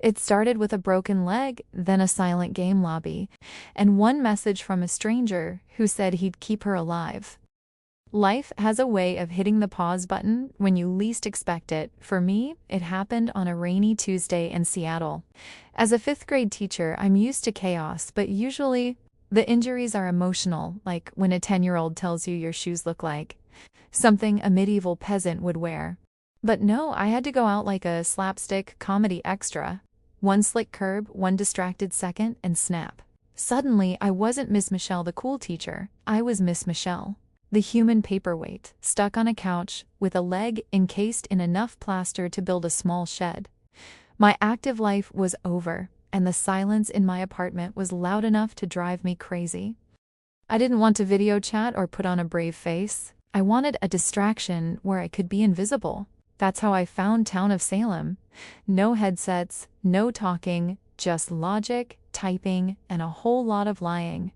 It started with a broken leg, then a silent game lobby, and one message from a stranger who said he'd keep her alive. Life has a way of hitting the pause button when you least expect it. For me, it happened on a rainy Tuesday in Seattle. As a fifth-grade teacher, I'm used to chaos, but usually the injuries are emotional, like when a 10-year-old tells you your shoes look like something a medieval peasant would wear. But no, I had to go out like a slapstick comedy extra. One slick curb, one distracted second, and snap. Suddenly, I wasn't Miss Michelle the cool teacher. I was Miss Michelle, the human paperweight, stuck on a couch with a leg encased in enough plaster to build a small shed. My active life was over, and the silence in my apartment was loud enough to drive me crazy. I didn't want to video chat or put on a brave face. I wanted a distraction where I could be invisible. That's how I found Town of Salem. No headsets, no talking, just logic, typing, and a whole lot of lying.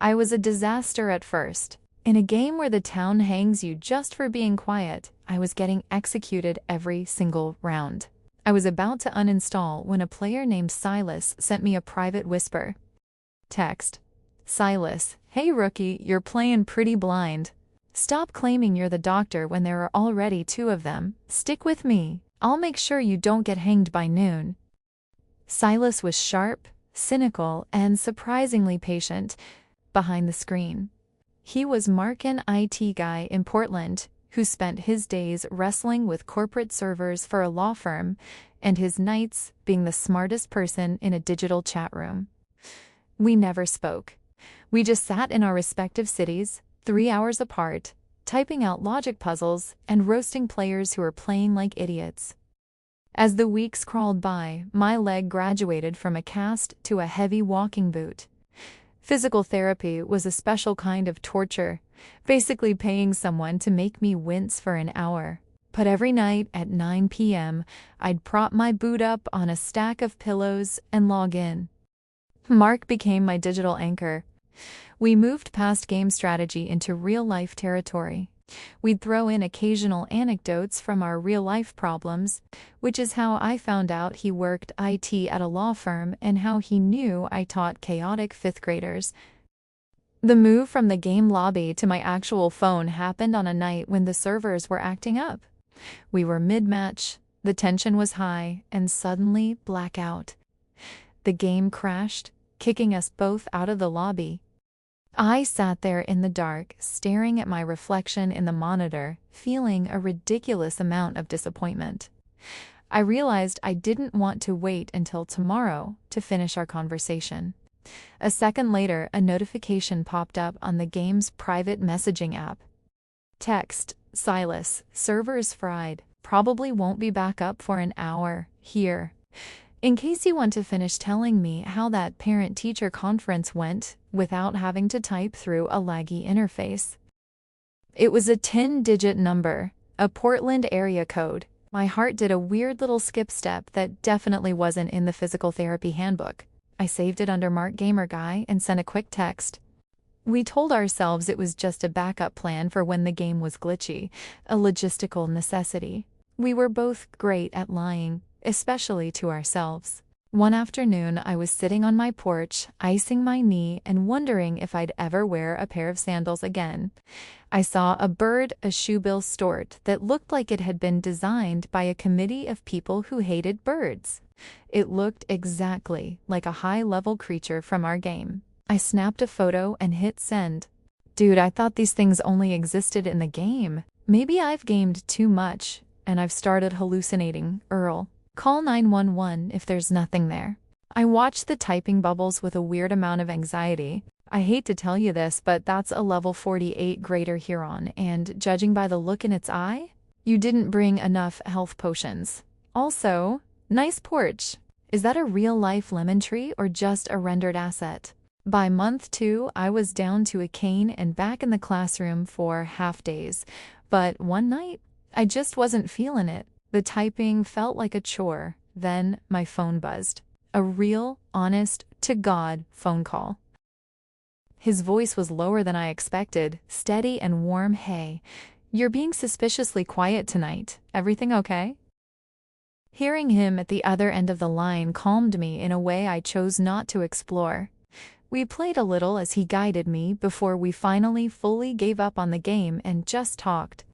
I was a disaster at first. In a game where the town hangs you just for being quiet, I was getting executed every single round. I was about to uninstall when a player named Silas sent me a private whisper. Text. Silas, hey rookie, you're playing pretty blind. Stop claiming you're the doctor when there are already two of them. Stick with me. I'll make sure you don't get hanged by noon. Silas was sharp, cynical, and surprisingly patient behind the screen. He was Mark, an IT guy in Portland, who spent his days wrestling with corporate servers for a law firm, and his nights being the smartest person in a digital chat room. We never spoke. We just sat in our respective cities, 3 hours apart, typing out logic puzzles and roasting players who were playing like idiots. As the weeks crawled by, my leg graduated from a cast to a heavy walking boot. Physical therapy was a special kind of torture, basically paying someone to make me wince for an hour. But every night at 9 p.m., I'd prop my boot up on a stack of pillows and log in. Mark became my digital anchor. We moved past game strategy into real-life territory. We'd throw in occasional anecdotes from our real-life problems, which is how I found out he worked IT at a law firm and how he knew I taught chaotic fifth graders. The move from the game lobby to my actual phone happened on a night when the servers were acting up. We were mid-match, the tension was high, and suddenly blackout. The game crashed, kicking us both out of the lobby. I sat there in the dark, staring at my reflection in the monitor, feeling a ridiculous amount of disappointment. I realized I didn't want to wait until tomorrow to finish our conversation. A second later, a notification popped up on the game's private messaging app. Text, Silas, servers fried. Probably won't be back up for an hour. Here. In case you want to finish telling me how that parent-teacher conference went without having to type through a laggy interface. It was a 10-digit number, a Portland area code. My heart did a weird little skip step that definitely wasn't in the physical therapy handbook. I saved it under Mark Gamer Guy and sent a quick text. We told ourselves it was just a backup plan for when the game was glitchy, a logistical necessity. We were both great at lying, especially to ourselves. One afternoon, I was sitting on my porch, icing my knee and wondering if I'd ever wear a pair of sandals again. I saw a bird, a shoebill stort, that looked like it had been designed by a committee of people who hated birds. It looked exactly like a high-level creature from our game. I snapped a photo and hit send. Dude, I thought these things only existed in the game. Maybe I've gamed too much, and I've started hallucinating. Earl. Call 911 if there's nothing there. I watched the typing bubbles with a weird amount of anxiety. I hate to tell you this, but that's a level 48 Greater Huron, and judging by the look in its eye, you didn't bring enough health potions. Also, nice porch. Is that a real-life lemon tree or just a rendered asset? By month 2, I was down to a cane and back in the classroom for half days. But one night, I just wasn't feeling it. The typing felt like a chore. Then my phone buzzed. A real, honest-to-God phone call. His voice was lower than I expected, steady and warm. Hey, you're being suspiciously quiet tonight. Everything okay? Hearing him at the other end of the line calmed me in a way I chose not to explore. We played a little as he guided me before we finally fully gave up on the game and just talked.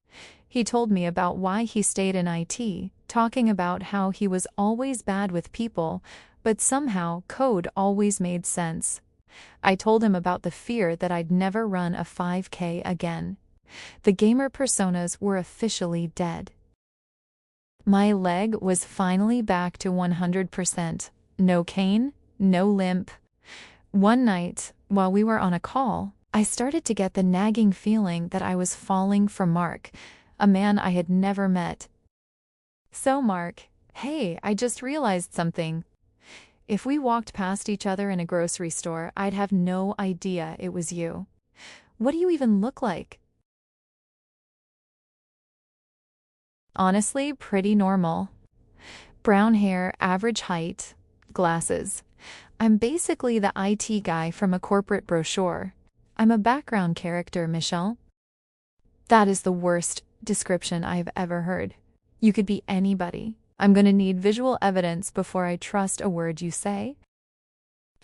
He told me about why he stayed in IT, talking about how he was always bad with people, but somehow code always made sense. I told him about the fear that I'd never run a 5K again. The gamer personas were officially dead. My leg was finally back to 100%. No cane, no limp. One night, while we were on a call, I started to get the nagging feeling that I was falling for Mark, a man I had never met. So Mark, hey, I just realized something. If we walked past each other in a grocery store, I'd have no idea it was you. What do you even look like? Honestly, pretty normal. Brown hair, average height, glasses. I'm basically the IT guy from a corporate brochure. I'm a background character, Michelle. That is the worst description I've ever heard. You could be anybody. I'm gonna need visual evidence before I trust a word you say.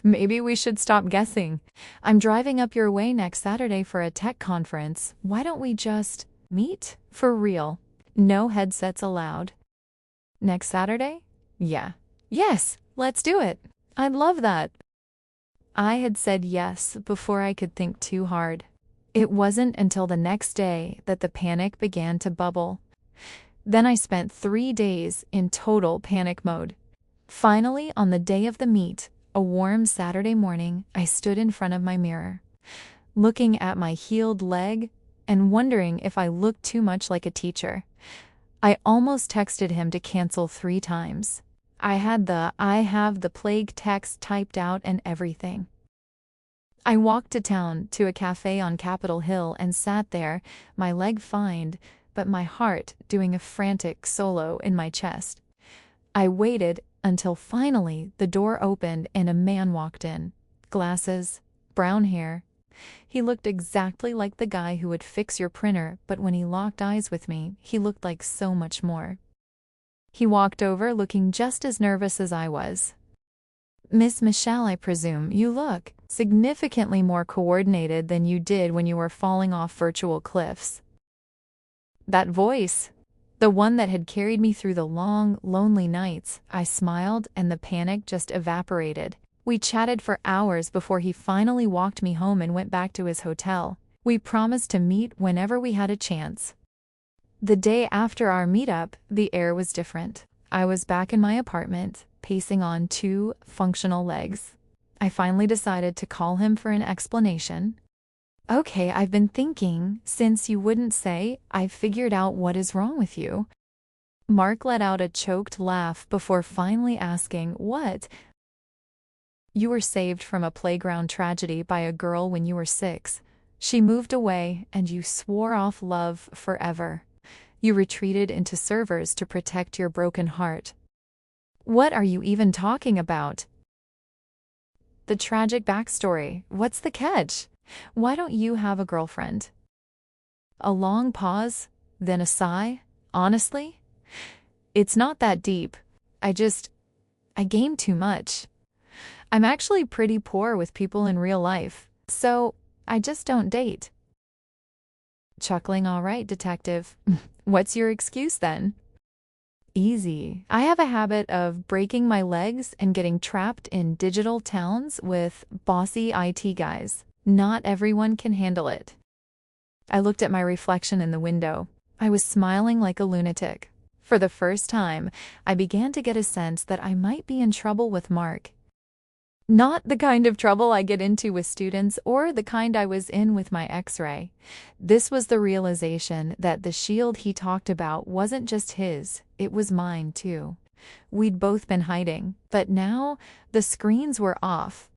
Maybe we should stop guessing. I'm driving up your way next Saturday for a tech conference. Why don't we just meet? For real. No headsets allowed. Next Saturday? Yeah. Yes, let's do it. I'd love that. I had said yes before I could think too hard. It wasn't until the next day that the panic began to bubble. Then I spent 3 days in total panic mode. Finally, on the day of the meet, a warm Saturday morning, I stood in front of my mirror, looking at my healed leg and wondering if I looked too much like a teacher. I almost texted him to cancel 3 times. I had the "I have the plague" text typed out and everything. I walked to town to a cafe on Capitol Hill and sat there, my leg fine, but my heart doing a frantic solo in my chest. I waited until finally the door opened and a man walked in. Glasses, brown hair. He looked exactly like the guy who would fix your printer, but when he locked eyes with me, he looked like so much more. He walked over looking just as nervous as I was. Miss Michelle, I presume you look significantly more coordinated than you did when you were falling off virtual cliffs. That voice, the one that had carried me through the long, lonely nights, I smiled and the panic just evaporated. We chatted for hours before he finally walked me home and went back to his hotel. We promised to meet whenever we had a chance. The day after our meetup, the air was different. I was back in my apartment, pacing on 2 functional legs. I finally decided to call him for an explanation. Okay, I've been thinking, since you wouldn't say, I've figured out what is wrong with you. Mark let out a choked laugh before finally asking, what? You were saved from a playground tragedy by a girl when you were 6. She moved away and you swore off love forever. You retreated into servers to protect your broken heart. What are you even talking about? The tragic backstory. What's the catch? Why don't you have a girlfriend? A long pause, then a sigh. Honestly, it's not that deep. I game too much. I'm actually pretty poor with people in real life, so I just don't date. Chuckling, all right, detective. What's your excuse then? Easy. I have a habit of breaking my legs and getting trapped in digital towns with bossy IT guys. Not everyone can handle it. I looked at my reflection in the window. I was smiling like a lunatic. For the first time, I began to get a sense that I might be in trouble with Mark. Not the kind of trouble I get into with students or the kind I was in with my X-ray. This was the realization that the shield he talked about wasn't just his, it was mine too. We'd both been hiding, but now the screens were off.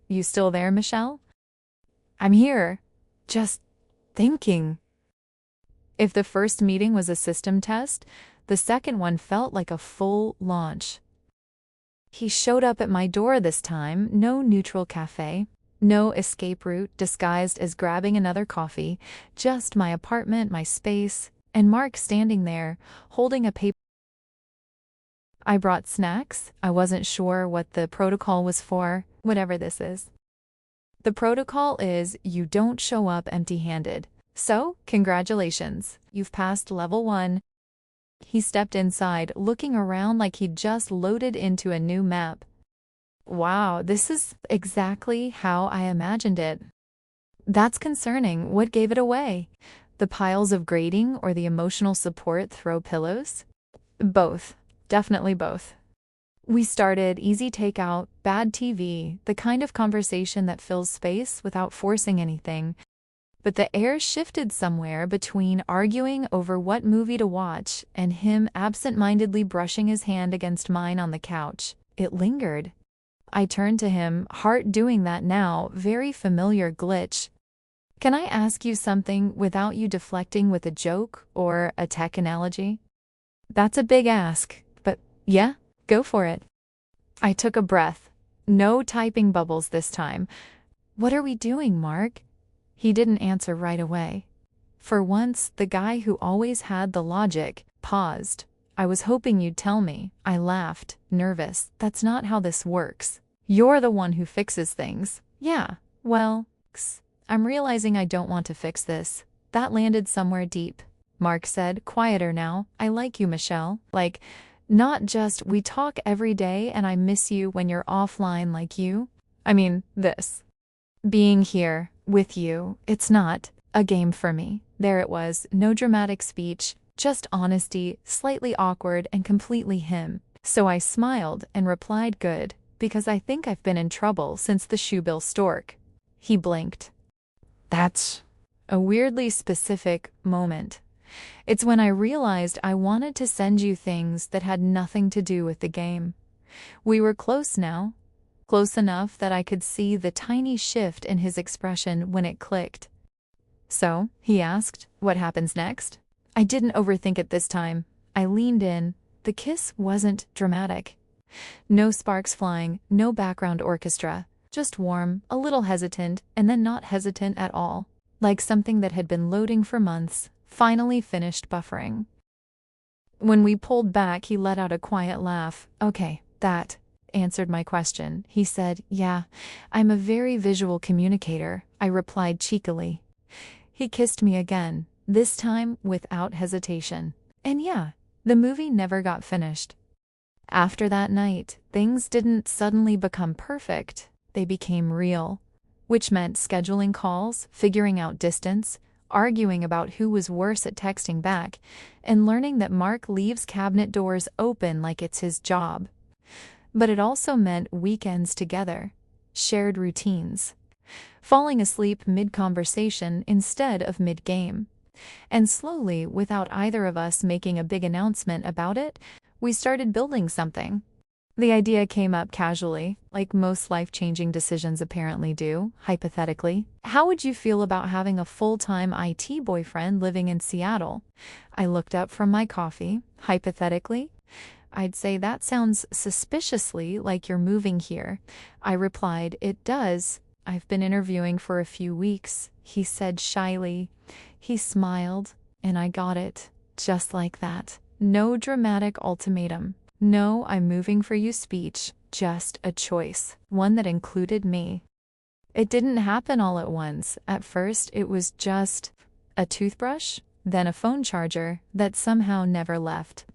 You still there, Michelle? I'm here, just thinking. If the first meeting was a system test, the second one felt like a full launch. He showed up at my door this time, no neutral cafe, no escape route disguised as grabbing another coffee, just my apartment, my space, and Mark standing there, holding a paper I brought snacks. I wasn't sure what the protocol was for, whatever this is. The protocol is you don't show up empty-handed. So, congratulations. You've passed level 1. He stepped inside, looking around like he'd just loaded into a new map. Wow, this is exactly how I imagined it. That's concerning. What gave it away? The piles of grading or the emotional support throw pillows? Both. Definitely both. We started easy takeout, bad TV, the kind of conversation that fills space without forcing anything. But the air shifted somewhere between arguing over what movie to watch and him absent-mindedly brushing his hand against mine on the couch. It lingered. I turned to him, heart doing that now, very familiar glitch. Can I ask you something without you deflecting with a joke or a tech analogy? That's a big ask, but yeah, go for it. I took a breath. No typing bubbles this time. What are we doing, Mark? He didn't answer right away. For once, the guy who always had the logic paused. I was hoping you'd tell me. I laughed, nervous. That's not how this works. You're the one who fixes things. Yeah, well, I'm realizing I don't want to fix this. That landed somewhere deep. Mark said, quieter now. I like you, Michelle. Like, not just we talk every day and I miss you when you're offline like you. I mean, this. Being here, with you, it's not a game for me. There it was, no dramatic speech, just honesty, slightly awkward and completely him. So I smiled and replied good, because I think I've been in trouble since the shoebill stork. He blinked. That's a weirdly specific moment. It's when I realized I wanted to send you things that had nothing to do with the game. We were close now. Close enough that I could see the tiny shift in his expression when it clicked. So, he asked, what happens next? I didn't overthink it this time. I leaned in. The kiss wasn't dramatic. No sparks flying, no background orchestra. Just warm, a little hesitant, and then not hesitant at all. Like something that had been loading for months, finally finished buffering. When we pulled back, he let out a quiet laugh. Okay, that answered my question. He said, yeah, I'm a very visual communicator, I replied cheekily. He kissed me again, this time without hesitation. And yeah, the movie never got finished. After that night, things didn't suddenly become perfect, they became real, which meant scheduling calls, figuring out distance, arguing about who was worse at texting back, and learning that Mark leaves cabinet doors open like it's his job. But it also meant weekends together, shared routines, falling asleep mid-conversation instead of mid-game. And slowly, without either of us making a big announcement about it, we started building something. The idea came up casually, like most life-changing decisions apparently do, hypothetically. How would you feel about having a full-time IT boyfriend living in Seattle? I looked up from my coffee, hypothetically. I'd say that sounds suspiciously like you're moving here. I replied, it does. I've been interviewing for a few weeks, he said shyly. He smiled, and I got it, just like that. No dramatic ultimatum. No, I'm moving for you speech, just a choice, one that included me. It didn't happen all at once. At first, it was just a toothbrush, then a phone charger that somehow never left.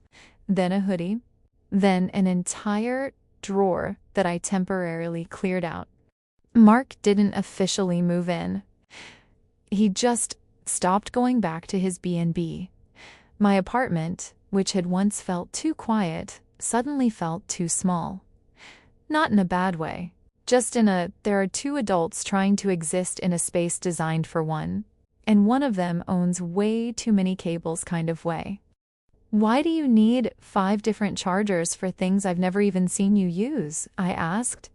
Then a hoodie, then an entire drawer that I temporarily cleared out. Mark didn't officially move in. He just stopped going back to his B&B. My apartment, which had once felt too quiet, suddenly felt too small. Not in a bad way, just in a there are two adults trying to exist in a space designed for one, and one of them owns way too many cables kind of way. Why do you need 5 different chargers for things I've never even seen you use? I asked.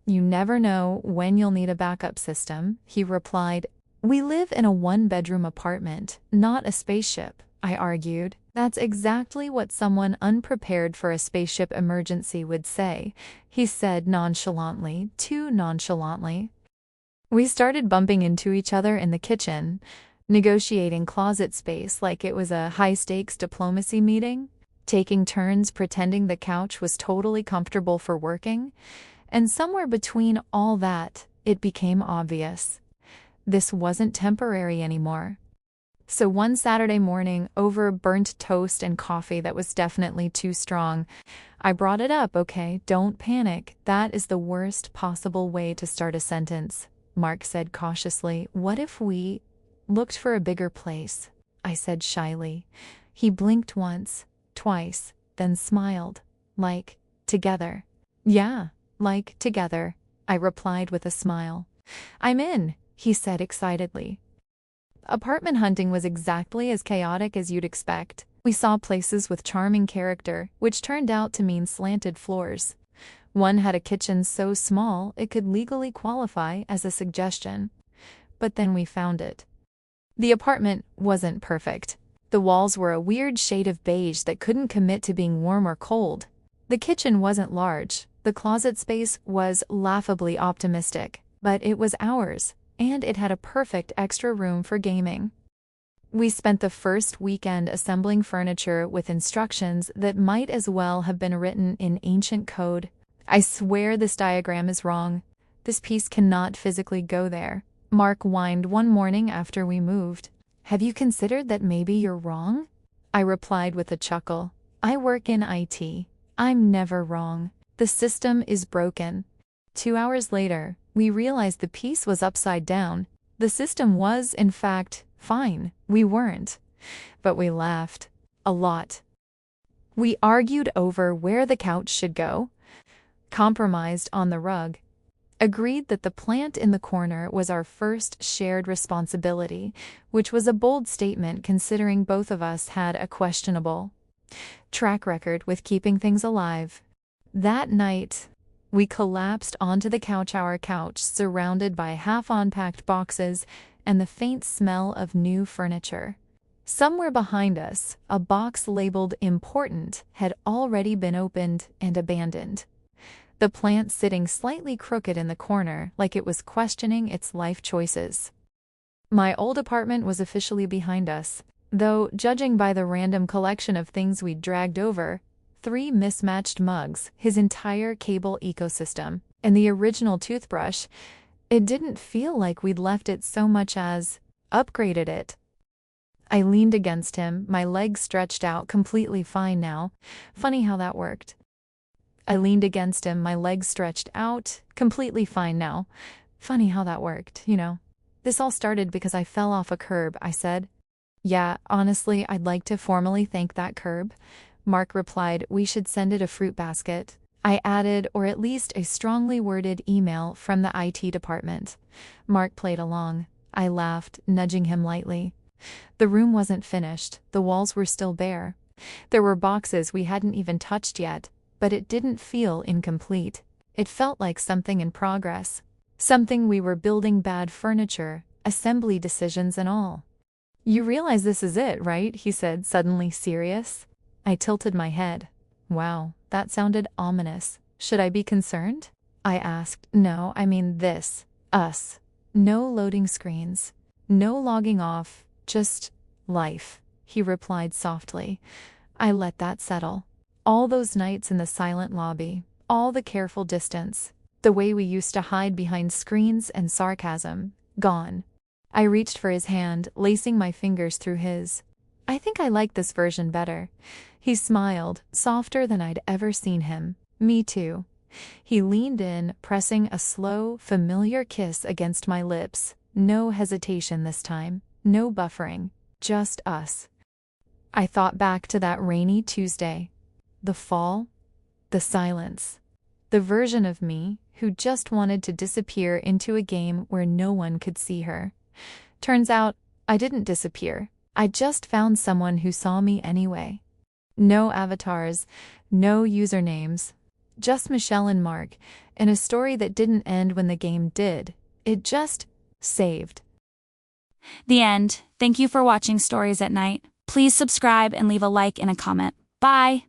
You never know when you'll need a backup system, he replied. We live in a 1-bedroom apartment, not a spaceship, I argued. That's exactly what someone unprepared for a spaceship emergency would say, he said nonchalantly, too nonchalantly. We started bumping into each other in the kitchen, negotiating closet space like it was a high-stakes diplomacy meeting. taking turns pretending the couch was totally comfortable for working, and somewhere between all that, it became obvious. This wasn't temporary anymore. So one Saturday morning, over burnt toast and coffee that was definitely too strong, I brought it up. "Okay, don't panic. That is the worst possible way to start a sentence," Mark said cautiously. "What if we looked for a bigger place?" I said shyly. He blinked once, twice, then smiled. "Like, together?" "Yeah, like, together," I replied with a smile. "I'm in," he said excitedly. Apartment hunting was exactly as chaotic as you'd expect. We saw places with charming character, which turned out to mean slanted floors. One had a kitchen so small it could legally qualify as a suggestion. But then we found it. The apartment wasn't perfect. The walls were a weird shade of beige that couldn't commit to being warm or cold. The kitchen wasn't large. The closet space was laughably optimistic, but it was ours, and it had a perfect extra room for gaming. We spent the first weekend assembling furniture with instructions that might as well have been written in ancient code. "I swear this diagram is wrong. This piece cannot physically go there," Mark whined one morning after we moved. "Have you considered that maybe you're wrong?" I replied with a chuckle. "I work in IT. I'm never wrong. The system is broken." 2 hours later, we realized the piece was upside down. The system was, in fact, fine. We weren't. But we laughed. A lot. We argued over where the couch should go, compromised on the rug, agreed that the plant in the corner was our first shared responsibility, which was a bold statement considering both of us had a questionable track record with keeping things alive. That night, we collapsed onto the couch, our couch surrounded by half-unpacked boxes and the faint smell of new furniture. Somewhere behind us, a box labeled "Important" had already been opened and abandoned. The plant sitting slightly crooked in the corner, like it was questioning its life choices. My old apartment was officially behind us, though, judging by the random collection of things we'd dragged over, 3 mismatched mugs, his entire cable ecosystem, and the original toothbrush, it didn't feel like we'd left it so much as upgraded it. I leaned against him, my legs stretched out, completely fine now. Funny how that worked. I leaned against him, my legs stretched out, completely fine now. Funny how that worked, you know. "This all started because I fell off a curb," I said. "Yeah, honestly, I'd like to formally thank that curb." Mark replied, "We should send it a fruit basket." I added, "or at least a strongly worded email from the IT department." Mark played along. I laughed, nudging him lightly. The room wasn't finished. The walls were still bare. There were boxes we hadn't even touched yet, but it didn't feel incomplete. It felt like something in progress. Something we were building, bad furniture, assembly decisions and all. "You realize this is it, right?" he said, suddenly serious. I tilted my head. Wow, that sounded ominous. "Should I be concerned?" I asked. "No, I mean this. Us. No loading screens. No logging off. Just life," he replied softly. I let that settle. All those nights in the silent lobby, all the careful distance, the way we used to hide behind screens and sarcasm, gone. I reached for his hand, lacing my fingers through his. "I think I like this version better." He smiled, softer than I'd ever seen him. "Me too." He leaned in, pressing a slow, familiar kiss against my lips. No hesitation this time, no buffering, just us. I thought back to that rainy Tuesday. The fall, the silence, the version of me who just wanted to disappear into a game where no one could see her. Turns out, I didn't disappear. I just found someone who saw me anyway. No avatars, no usernames, just Michelle and Mark, and a story that didn't end when the game did. It just saved. The end. Thank you for watching Stories at Night. Please subscribe and leave a like and a comment. Bye!